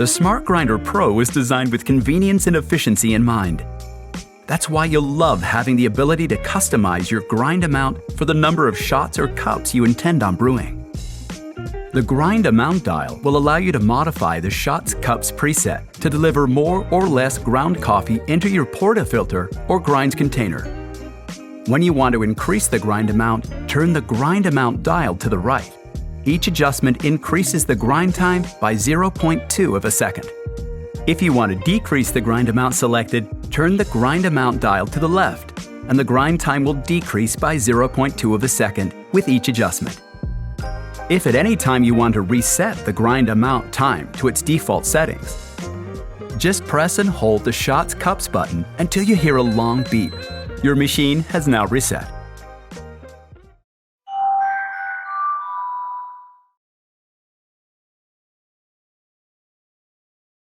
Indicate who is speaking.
Speaker 1: The Smart Grinder Pro is designed with convenience and efficiency in mind. That's why you'll love having the ability to customize your grind amount for the number of shots or cups you intend on brewing. The grind amount dial will allow you to modify the shots cups preset to deliver more or less ground coffee into your portafilter or grind container. When you want to increase the grind amount, turn the grind amount dial to the right. Each adjustment increases the grind time by 0.2 of a second. If you want to decrease the grind amount selected, turn the grind amount dial to the left, and the grind time will decrease by 0.2 of a second with each adjustment. If at any time you want to reset the grind amount time to its default settings, just press and hold the Shots Cups button until you hear a long beep. Your machine has now reset.